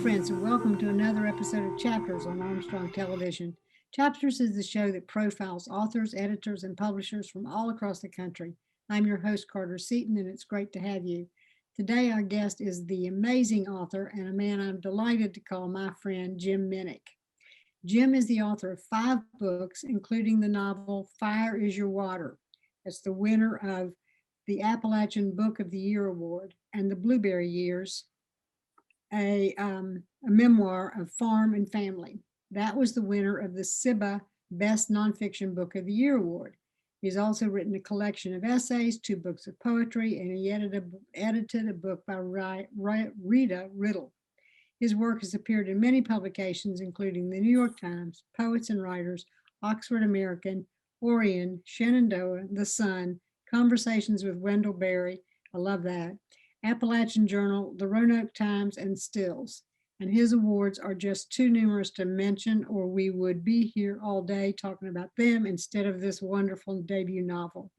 friends, and welcome to another episode of Chapters on Armstrong Television. Chapters is the show that profiles authors, editors, and publishers from all across the country. I'm your host, Carter Seaton, and it's great to have you. Today, our guest is the amazing author and a man I'm delighted to call my friend, Jim Minick. Jim is the author of 5 books, including the novel Fire is Your Water. It's the winner of the Appalachian Book of the Year Award and the Blueberry Years, a memoir of farm and family. That was the winner of the SIBA Best Nonfiction Book of the Year Award. He's also written a collection of essays, 2 books of poetry, and he edited a book by Rita Riddle. His work has appeared in many publications, including the New York Times, Poets and Writers, Oxford American, Orion, Shenandoah, The Sun, Conversations with Wendell Berry, I love that, Appalachian Journal, the Roanoke Times, and Stills. And his awards are just too numerous to mention, or we would be here all day talking about them instead of this wonderful debut novel.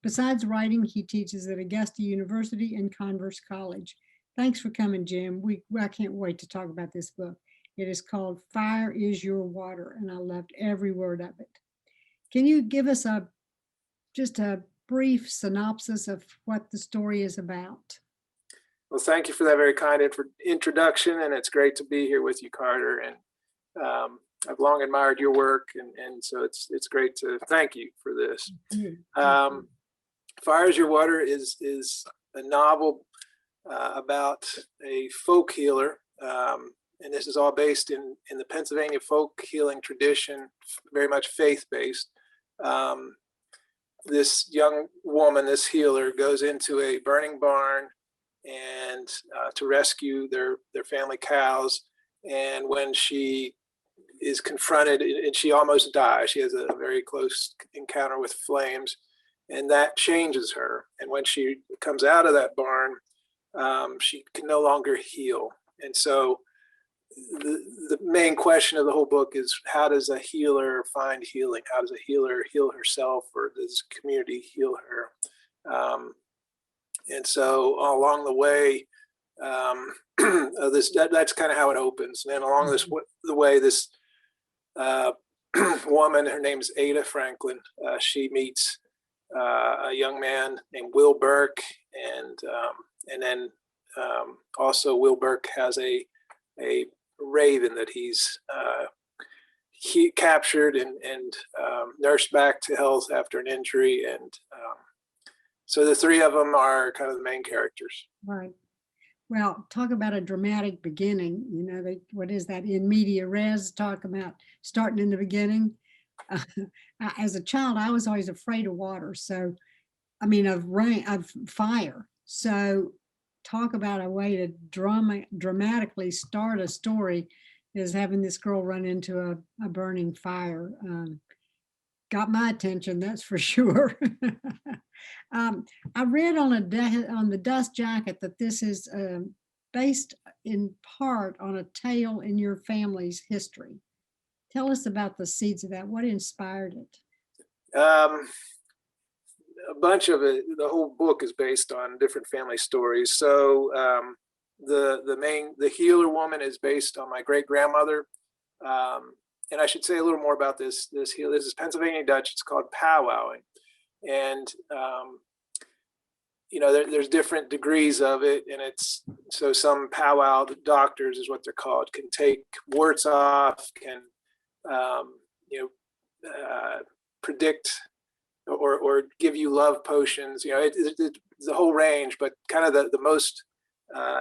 Besides writing, he teaches at Augusta University and Converse College. Thanks for coming, Jim. I can't wait to talk about this book. It is called Fire is Your Water, and I loved every word of it. Can you give us just a brief synopsis of what the story is about? Well, thank you for that very kind introduction, and it's great to be here with you, Carter. And I've long admired your work, and so it's great to thank you for this. Fire is Your Water is a novel about a folk healer, and this is all based in the Pennsylvania folk healing tradition, very much faith-based. This young woman, this healer, goes into a burning barn and to rescue their family cows. And when she is confronted, and she almost dies, she has a very close encounter with flames, and that changes her. And when she comes out of that barn, she can no longer heal. And so the main question of the whole book is, how does a healer find healing? How does a healer heal herself, or does the community heal her? And so along the way, that's kind of how it opens. And then along the way, this woman, her name is Ada Franklin, she meets a young man named Will Burke, and then also Will Burke has a raven that he captured and nursed back to health after an injury, and so the 3 of them are kind of the main characters. Right. Well, talk about a dramatic beginning. You know, what is that, in media res? Talk about starting in the beginning. As a child, I was always afraid of water. So, I mean, of rain, of fire. So, talk about a way to dramatically start a story is having this girl run into a burning fire. Got my attention, that's for sure. I read on the dust jacket that this is based in part on a tale in your family's history. Tell us about the seeds of that. What inspired it? A bunch of it. The whole book is based on different family stories. So the healer woman is based on my great grandmother. And I should say a little more about this healer. This is Pennsylvania Dutch. It's called powwowing, and there's different degrees of it. And it's so some powwow doctors is what they're called, can take warts off, can predict or give you love potions. It's the whole range, but kind of the most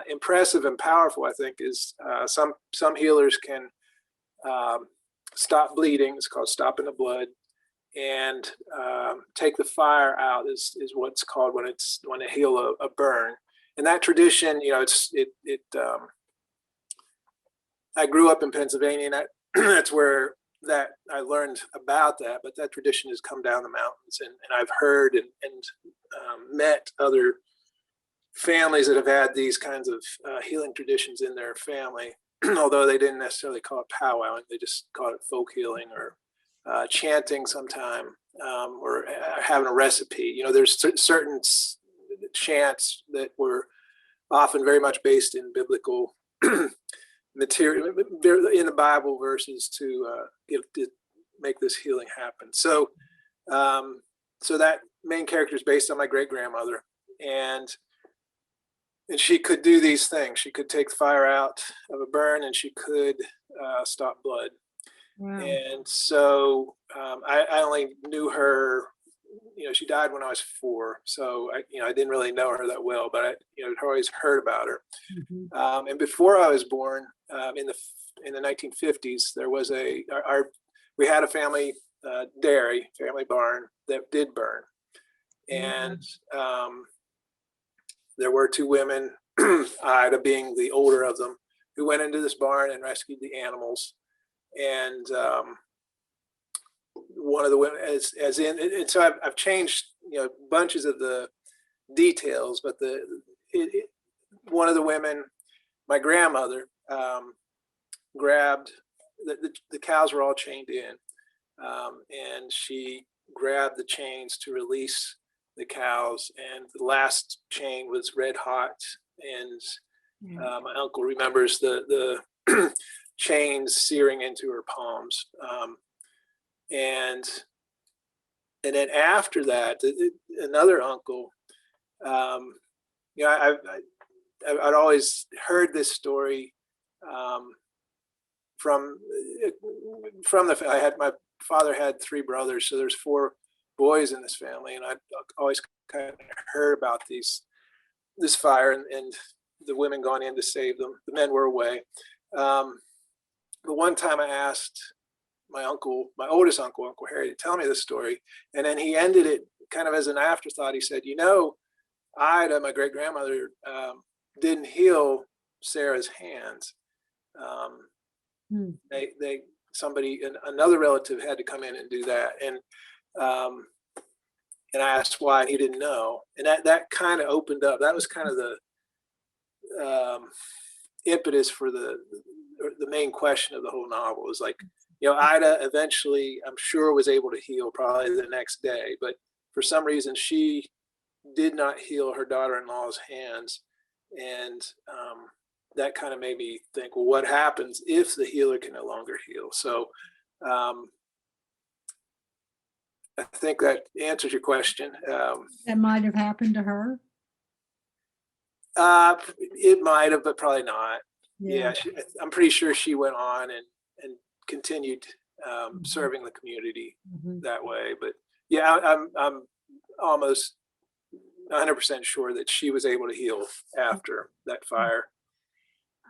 impressive and powerful, I think, is some healers can stop bleeding. It's called stopping the blood, and take the fire out is what's called when they heal a burn. And that tradition, I grew up in Pennsylvania, and that's where that I learned about that. But that tradition has come down the mountains, and I've heard and met other families that have had these kinds of healing traditions in their family. Although they didn't necessarily call it powwowing, they just called it folk healing, or chanting sometime, or having a recipe. There's certain chants that were often very much based in biblical material in the Bible verses to make this healing happen. So, so that main character is based on my great grandmother, and she could do these things. She could take the fire out of a burn, and she could stop blood. Wow. And so I only knew her. She died when I was 4, so I didn't really know her that well, but I always heard about her. Mm-hmm. And before I was born, in the 1950s, there was we had a family family barn that did burn, and there were 2 women, Ida being the older of them, who went into this barn and rescued the animals. And one of the women, and so I've changed bunches of the details, but one of the women, my grandmother, grabbed the cows were all chained in, and she grabbed the chains to release the cows, and the last chain was red hot, and my uncle remembers the chains searing into her palms, and then after that, another uncle, I'd always heard this story from my father had 3 brothers, so there's 4 boys in this family, and I always kind of heard about this fire and the women going in to save them. The men were away. But one time I asked my uncle, my oldest uncle, Uncle Harry, to tell me this story, and then he ended it kind of as an afterthought. He said, Ida, my great grandmother, didn't heal Sarah's hands. Another relative had to come in and do that, and I asked why, and he didn't know, and that kind of opened up. That was kind of the impetus for the main question of the whole novel. Is like, Ida eventually, I'm sure, was able to heal probably the next day, but for some reason she did not heal her daughter-in-law's hands, and that kind of made me think, well, what happens if the healer can no longer heal? So I think that answers your question. That might have happened to her. It might have, but probably not. Yeah, I'm pretty sure she went on and continued serving the community that way. But yeah, I'm almost 100% sure that she was able to heal after that fire.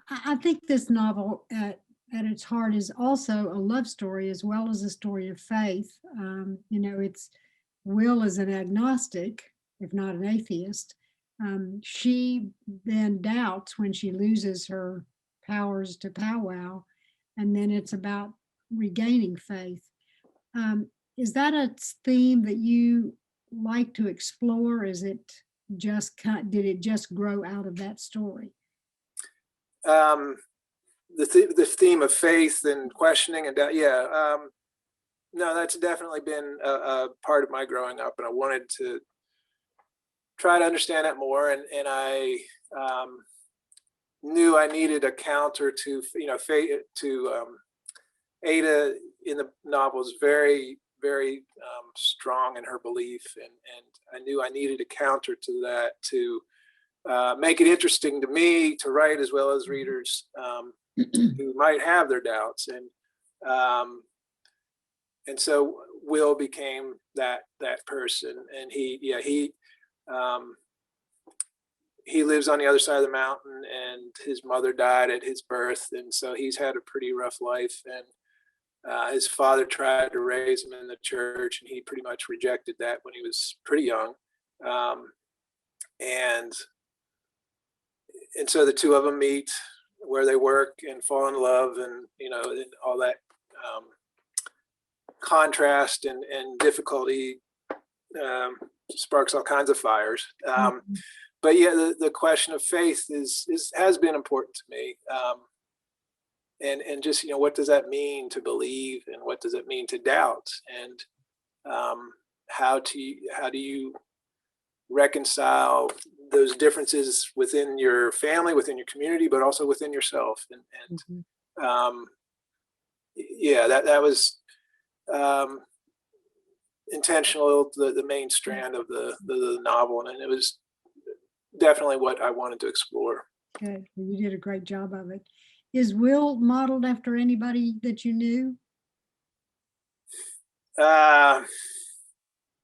I think this novel at its heart is also a love story as well as a story of faith. It's Will is an agnostic, if not an atheist. She then doubts when she loses her powers to powwow, and then it's about regaining faith. Is that a theme that you like to explore? Is it did it just grow out of that story? The theme of faith and questioning and doubt, no, that's definitely been a part of my growing up, and I wanted to try to understand that more, and I knew I needed a counter to faith. Ada in the novel is very, very strong in her belief, and I knew I needed a counter to that to make it interesting to me to write, as well as readers who might have their doubts, and so Will became that person, and he lives on the other side of the mountain, and his mother died at his birth, and so he's had a pretty rough life, and his father tried to raise him in the church, and he pretty much rejected that when he was pretty young, and so the 2 of them meet where they work and fall in love, and and all that contrast and difficulty sparks all kinds of fires. But yeah, the question of faith has been important to me, and just what does that mean to believe, and what does it mean to doubt, and how do you reconcile those differences within your family, within your community, but also within yourself. And yeah, that was intentional, the main strand of the novel, and it was definitely what I wanted to explore. Good. You did a great job of it. Is Will modeled after anybody that you knew? A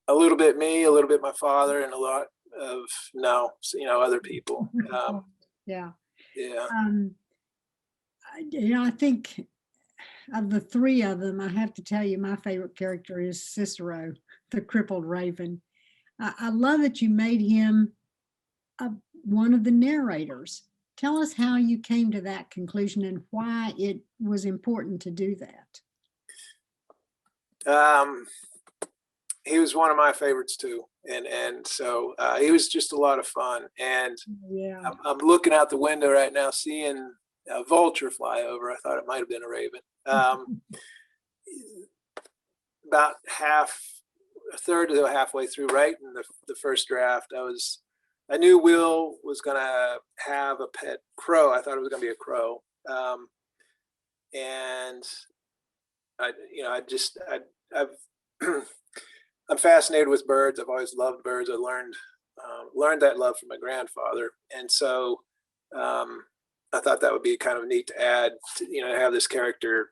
little bit me, a little bit my father, and a lot of other people. Yeah. Yeah. I think of the three of them, I have to tell you, my favorite character is Cicero, the crippled raven. I love that you made him one of the narrators. Tell us how you came to that conclusion and why it was important to do that. He was one of my favorites too, and so he was just a lot of fun. And yeah, I'm looking out the window right now, seeing a vulture fly over. I thought it might have been a raven. About a third to halfway through, right in the first draft, I knew Will was gonna have a pet crow. I thought it was gonna be a crow, and I'm fascinated with birds. I've always loved birds. I learned that love from my grandfather, and so I thought that would be kind of neat to add, to have this character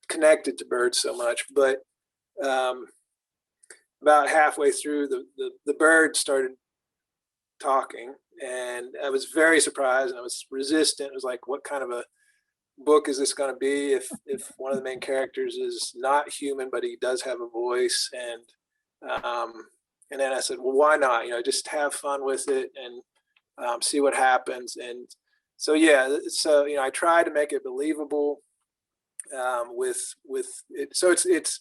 connected to birds so much. But about halfway through, the bird started talking, and I was very surprised, and I was resistant. It was like, what kind of a book is this going to be if one of the main characters is not human, but he does have a voice? And then I said, well, why not? Just have fun with it and see what happens. And so I try to make it believable with it. So it's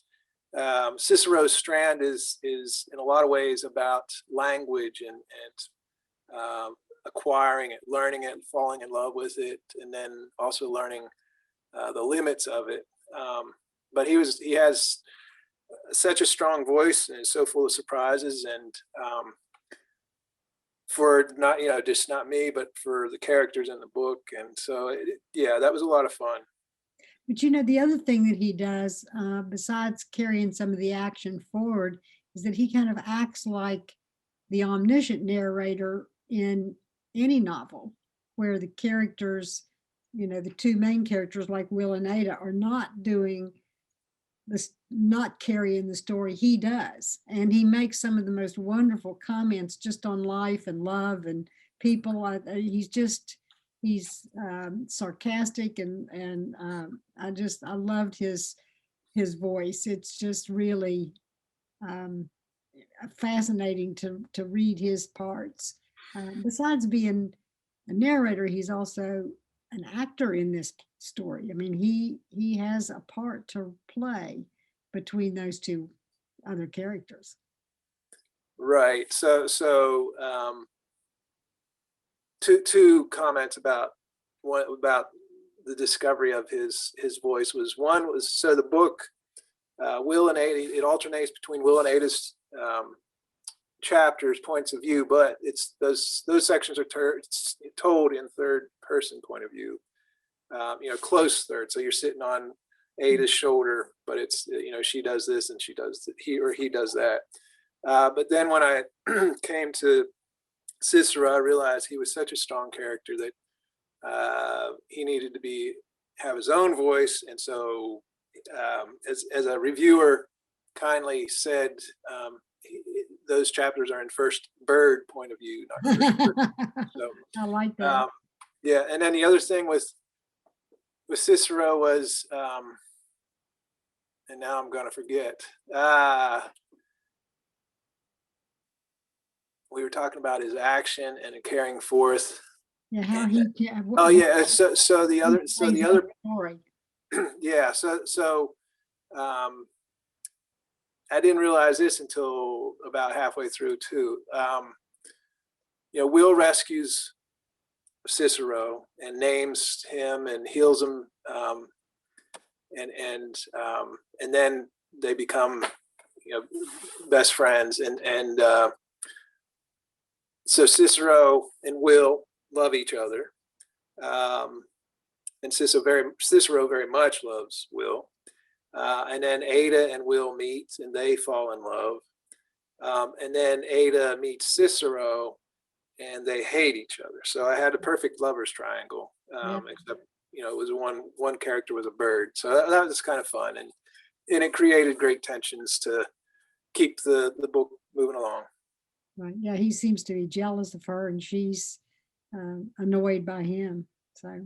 Cicero's strand is in a lot of ways about language and acquiring it, learning it, falling in love with it, and then also learning the limits of it. But he has such a strong voice and is so full of surprises, and for just not me, but for the characters in the book. And so that was a lot of fun. But the other thing that he does, besides carrying some of the action forward, is that he kind of acts like the omniscient narrator in any novel, where the characters, the two main characters like Will and Ada, are not doing this, not carrying the story. He does. And he makes some of the most wonderful comments just on life and love and people. He's sarcastic, and I loved his voice. It's just really fascinating to read his parts. Besides being a narrator, he's also an actor in this story. I mean, he has a part to play between those two other characters. Right. So two comments about the discovery of his voice. One was, so the book Will and Ada, it alternates between Will and Ada's chapters, points of view, but it's those sections are told in third person point of view, close third. So you're sitting on Ada's shoulder, but it's she does this and he does that. But then when I came to Cicero, I realized he was such a strong character that he needed to have his own voice. And so as a reviewer kindly said, those chapters are in first bird point of view, not first person. So I like that. And then the other thing with Cicero was, and now I'm going to forget. We were talking about his action and carrying forth. Yeah, how he. Yeah, So the other story. Yeah. So I didn't realize this until about halfway through too. Will rescues Cicero and names him and heals him, and then they become best friends, and so Cicero and Will love each other. And Cicero very much loves Will. And then Ada and Will meet and they fall in love. And then Ada meets Cicero and they hate each other. So I had a perfect lovers triangle, except, it was one character was a bird. So that was kind of fun. And it created great tensions to keep the book moving along. Right. Yeah, he seems to be jealous of her and she's annoyed by him. So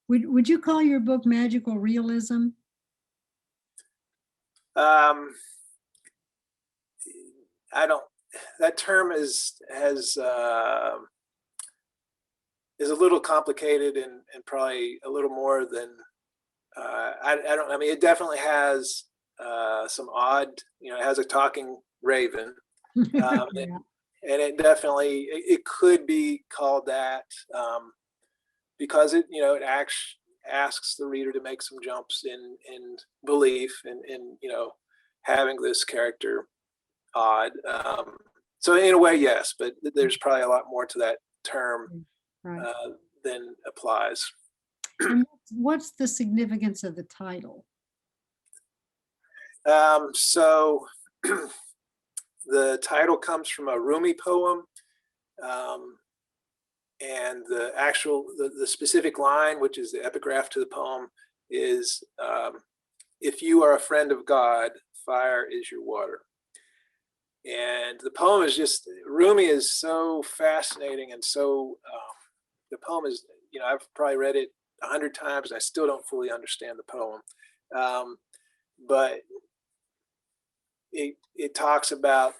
would you call your book magical realism? I don't, that term is a little complicated and probably a little more than, it definitely has some odd, it has a talking raven. Yeah. And it definitely, it could be called that because it asks the reader to make some jumps in belief and having this character odd. So in a way, yes, but there's probably a lot more to that term than applies. And what's the significance of the title? So the title comes from a Rumi poem, and the specific line, which is the epigraph to the poem, is if you are a friend of God, fire is your water. And the poem is just, Rumi is so fascinating, and so the poem is, I've probably read it 100 times and I still don't fully understand the poem, but it talks about,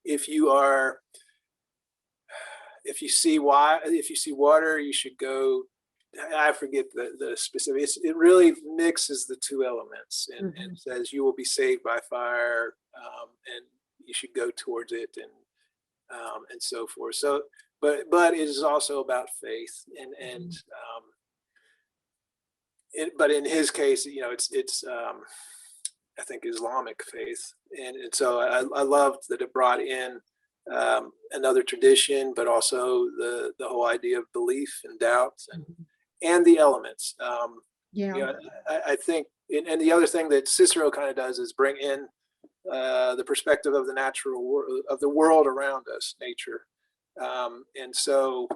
if you see water, you should go. I forget the specifics. It really mixes the two elements and says you will be saved by fire, and you should go towards it, and so forth. So, but it is also about faith, but in his case, it's I think Islamic faith, and so I loved that it brought in another tradition, but also the whole idea of belief and doubt and the elements. I think, and the other thing that Cicero kind of does is bring in the perspective of the natural world, of the world around us, nature, and so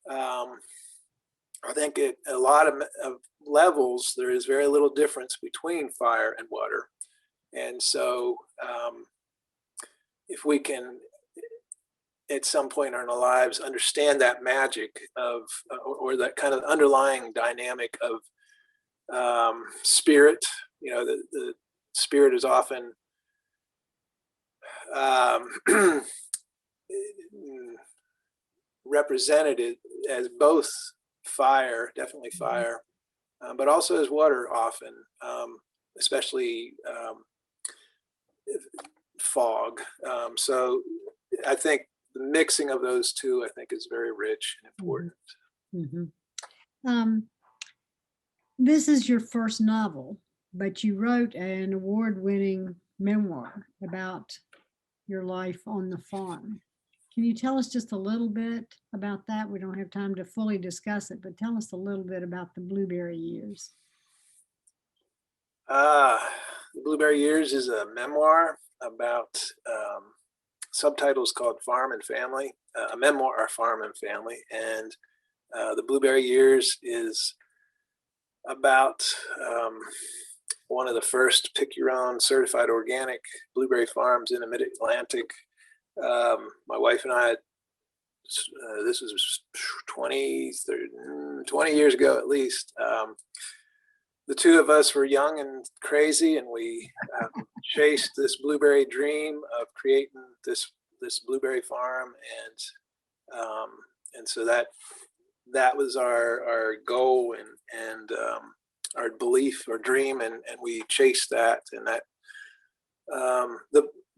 I think at a lot of levels there is very little difference between fire and water, and so if we can at some point in our lives understand that magic of or that kind of underlying dynamic of spirit, the spirit is often represented as both fire, definitely fire, but also as water often, especially fog. So I think the mixing of those two, I think, is very rich and important. This is your first novel, but you wrote an award-winning memoir about your life on the farm. Can you tell us just a little bit about that? We don't have time to fully discuss it, but tell us a little bit about the Blueberry Years. The Blueberry Years is a memoir about subtitles called Farm and Family, a memoir, Farm and Family. And the Blueberry Years is about one of the first pick-your-own certified organic blueberry farms in the mid-Atlantic. My wife and I, this was 20 years ago at least. The two of us were young and crazy, and we chased this blueberry dream of creating this blueberry farm, and so that was our goal and our belief or dream, and we chased that, and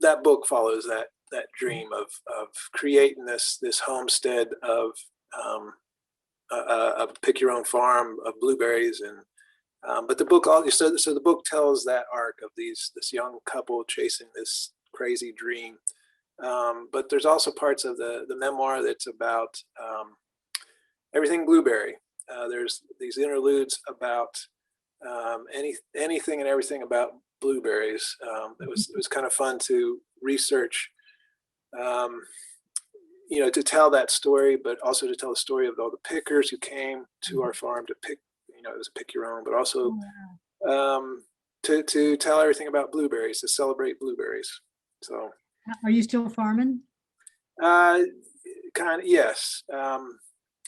that book follows that dream of creating this homestead of a pick your own farm of blueberries. And but the book also, so the book tells that arc of this young couple chasing this crazy dream, But there's also parts of the memoir that's about everything blueberry. There's these interludes about anything and everything about blueberries. It was kind of fun to research, to tell that story, but also to tell the story of all the pickers who came to our farm to pick. It was a pick your own, but also to tell everything about blueberries, to celebrate blueberries. So, are you still farming? Kind of, yes.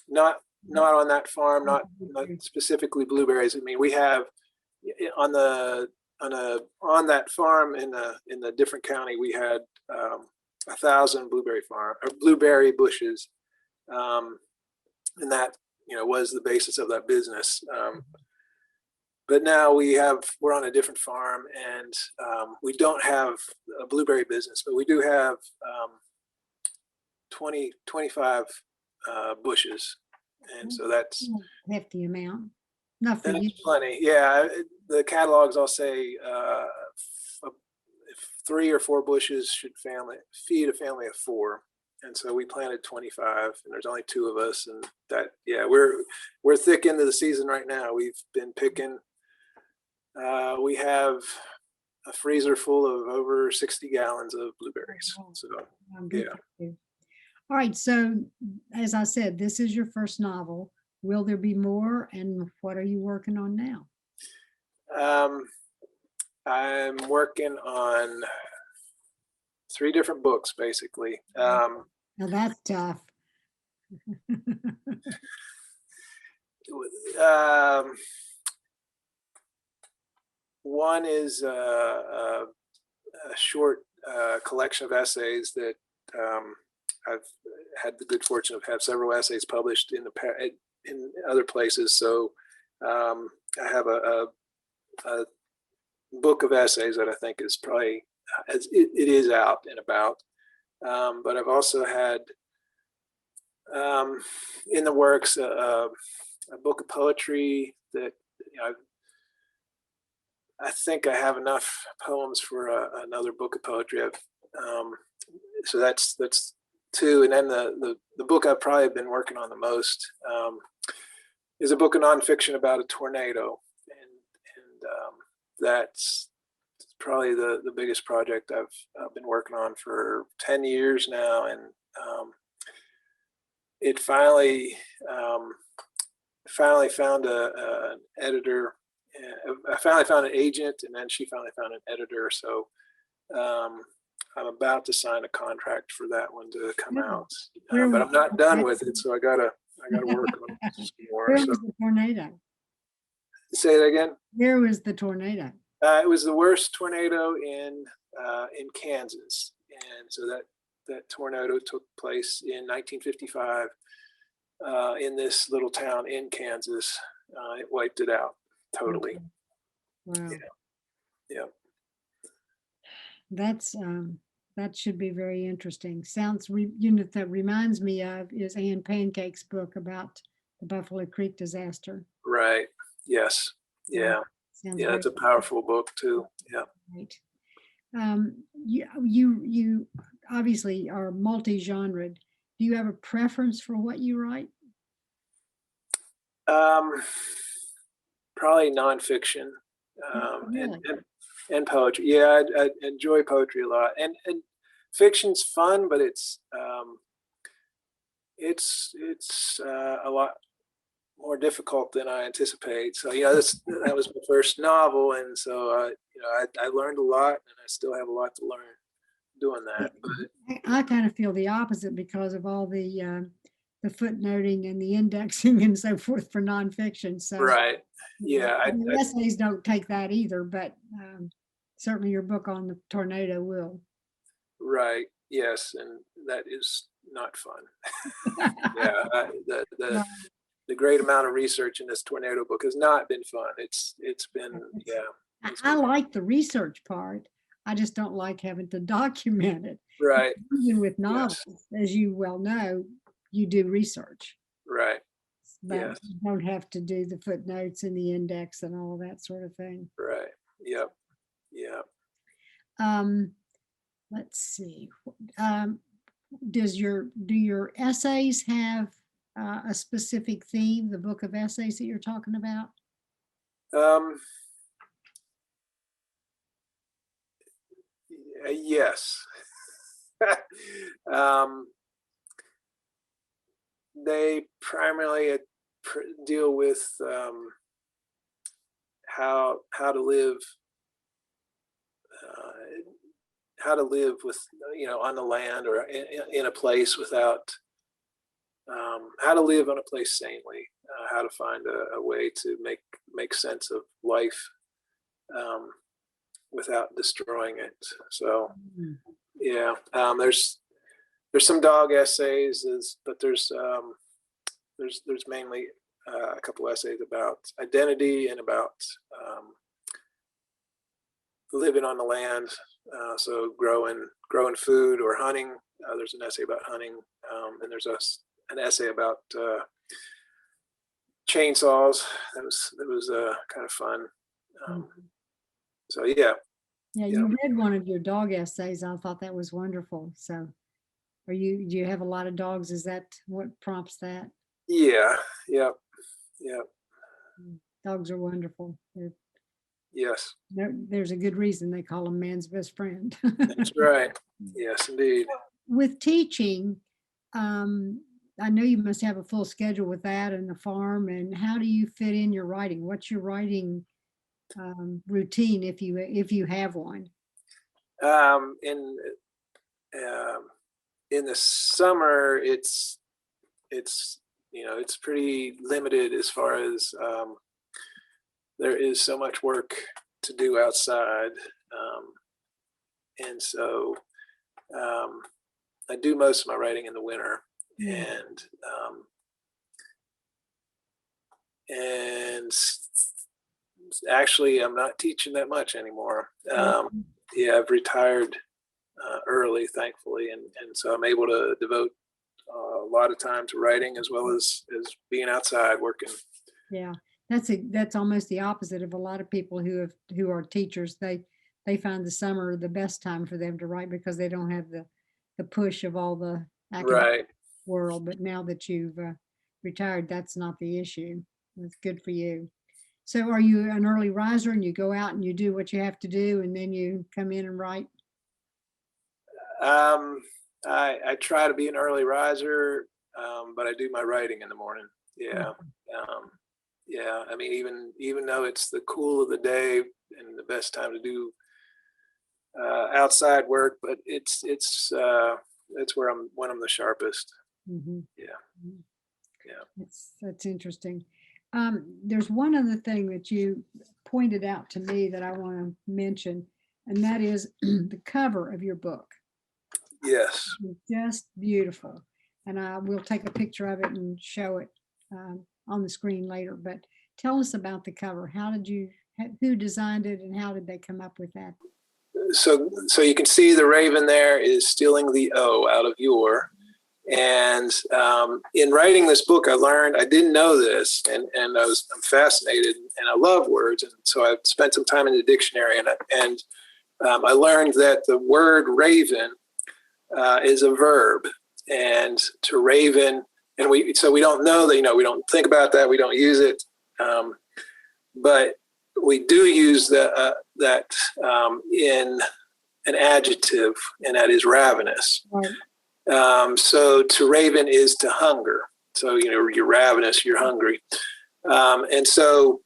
Not on that farm, not specifically blueberries. I mean, we have on that farm in the different county, we had 1,000 blueberry bushes, and that was the basis of that business. But now we're on a different farm, and we don't have a blueberry business, but we do have 25 bushes. And so that's a hefty amount. Not for you. Plenty. Yeah. The catalogs, I'll say 3 or 4 bushes should feed a family of 4. And so we planted 25, and there's only 2 of us. And that, yeah, we're thick into the season right now. We've been picking. We have a freezer full of over 60 gallons of blueberries. So, yeah. All right. So, as I said, this is your first novel. Will there be more? And what are you working on now? I'm working on 3 different books, basically. Now that's tough. One is a short collection of essays that I've had the good fortune of have several essays published in other places. So I have a book of essays that I think is probably it is out and about. But I've also had in the works a book of poetry that I think I have enough poems for another book of poetry. So that's 2, and then the book I've probably been working on the most is a book of nonfiction about a tornado, and that's probably the biggest project I've been working on for 10 years now, and it finally found an editor. I finally found an agent, and then she finally found an editor. So I'm about to sign a contract for that one to come out, but I'm not done with it. So I gotta work on it some more. Where was the tornado? Say that again. Where was the tornado? It was the worst tornado in Kansas, and so that tornado took place in 1955 in this little town in Kansas. It wiped it out totally. Wow. Yeah. That's that should be very interesting. That reminds me of is Anne Pancake's book about the Buffalo Creek disaster. Right. Yes. Yeah. Yeah, it's a powerful book too. Yeah. Right. You obviously are multi-genred. Do you have a preference for what you write? Probably nonfiction, Really? and poetry. Yeah, I enjoy poetry a lot, and fiction's fun, but it's a lot more difficult than I anticipate. So that was my first novel, and so I learned a lot, and I still have a lot to learn doing that. But I kind of feel the opposite because of all the footnoting and the indexing and so forth for nonfiction. So right, yeah, essays don't take that either, but certainly your book on the tornado will. Right. Yes, and that is not fun. Yeah, the great amount of research in this tornado book has not been fun. It's been, yeah. I like the research part. I just don't like having to document it. Right. Even with novels, as you well know, you do research. Right. But you don't have to do the footnotes and the index and all that sort of thing. Right. Yep. Yeah. let's see. Um, do your essays have a specific theme, the book of essays that you're talking about? Um, yes. um, they primarily deal with how to live uh, how to live with on the land or in a place without how to live on a place sanely, how to find a way to make sense of life without destroying it. So yeah, there's some dog essays, but there's mainly a couple essays about identity and about living on the land. So growing food or hunting. There's an essay about hunting, and there's an essay about chainsaws. That was kind of fun. So yeah. Yeah, you read one of your dog essays. I thought that was wonderful. So do you have a lot of dogs? Is that what prompts that? Yeah. Yep. Dogs are wonderful. Yes. There's a good reason they call them man's best friend. That's right. Yes, indeed. With teaching, I know you must have a full schedule with that and the farm. And how do you fit in your writing? What's your writing routine if you have one? In the summer, it's pretty limited as far as there is so much work to do outside, and so I do most of my writing in the winter, and actually I'm not teaching that much anymore. Yeah, I've retired early, thankfully, and so I'm able to devote a lot of time to writing as well as being outside working. Yeah, that's almost the opposite of a lot of people who are teachers. They find the summer the best time for them to write because they don't have the push of all the academic world. But now that you've retired, that's not the issue. That's good for you. So are you an early riser and you go out and you do what you have to do and then you come in and write? I try to be an early riser, but I do my writing in the morning. Yeah. Yeah. I mean, even though it's the cool of the day and the best time to do outside work, but it's where when I'm the sharpest. Yeah. That's interesting. There's one other thing that you pointed out to me that I want to mention, and that is the cover of your book. Yes. It's just beautiful. And I will take a picture of it and show it on the screen later. But tell us about the cover. Who designed it and how did they come up with that? So you can see the raven there is stealing the O out of your. And in writing this book, I didn't know this, and I'm fascinated, and I love words, and so I spent some time in the dictionary, and I learned that the word raven is a verb, and to raven, and we don't know that, we don't think about that, we don't use it, but we do use that in an adjective, and that is ravenous. Right. So to raven is to hunger. So, you're ravenous, you're hungry. And so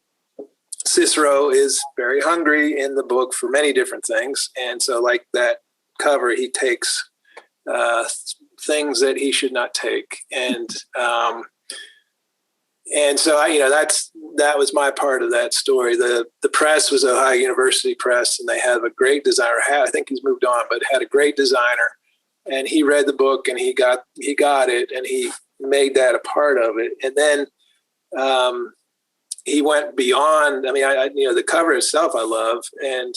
Cicero is very hungry in the book for many different things. And so like that cover, he takes things that he should not take. And so that was my part of that story. The press was Ohio University Press, and they have a great designer. I think he's moved on, but had a great designer. And he read the book and he got it, and he made that a part of it. And then he went beyond. I mean, the cover itself I love, and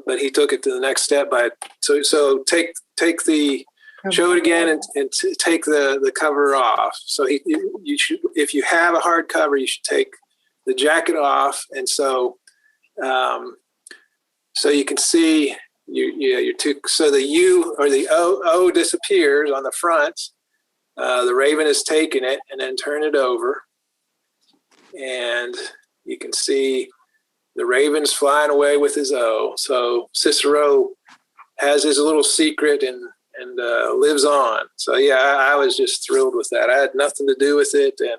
but he took it to the next step by so take the show it again and take the cover off. So you should, if you have a hard cover, you should take the jacket off, and so you can see your two, so the U or the O disappears on the front. The raven has taken it, and then turn it over. And you can see the raven's flying away with his O. So Cicero has his little secret and lives on. So yeah, I was just thrilled with that. I had nothing to do with it, and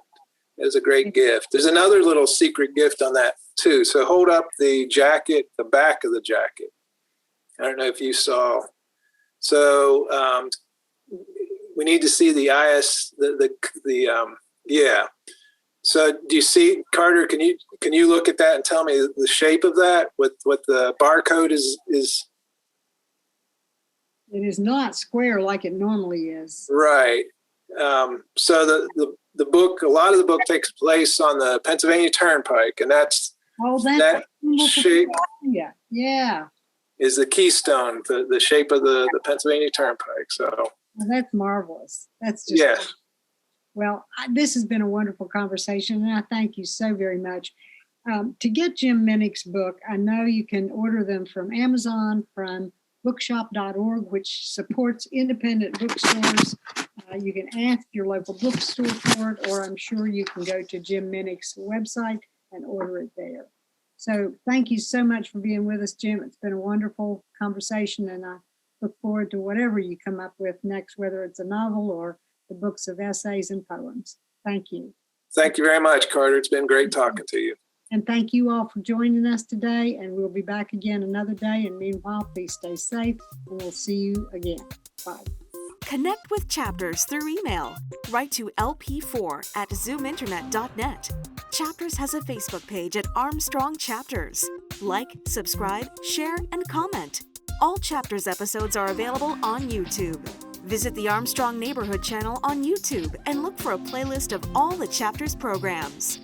it was a great gift. There's another little secret gift on that too. So hold up the jacket, the back of the jacket. I don't know if you saw. So we need to see the yeah. So do you see, Carter? Can you look at that and tell me the shape of that? What the barcode is? It is not square like it normally is. Right. So the book, a lot of the book takes place on the Pennsylvania Turnpike, and that's that shape. Yeah. Is the keystone, the shape of the Pennsylvania Turnpike. So well, that's marvelous. That's just yes. Well, this has been a wonderful conversation, and I thank you so very much. To get Jim Minick's book, I know you can order them from Amazon, from bookshop.org, which supports independent bookstores. You can ask your local bookstore for it, or I'm sure you can go to Jim Minick's website and order it there. So thank you so much for being with us, Jim. It's been a wonderful conversation, and I look forward to whatever you come up with next, whether it's a novel or the books of essays and poems. Thank you. Thank you very much, Carter. It's been great talking to you. And thank you all for joining us today, and we'll be back again another day. And meanwhile, please stay safe, and we'll see you again. Bye. Connect with Chapters through email. Write to lp4@zoominternet.net. Chapters has a Facebook page at Armstrong Chapters. Like, subscribe, share, and comment. All Chapters episodes are available on YouTube. Visit the Armstrong Neighborhood channel on YouTube and look for a playlist of all the Chapters programs.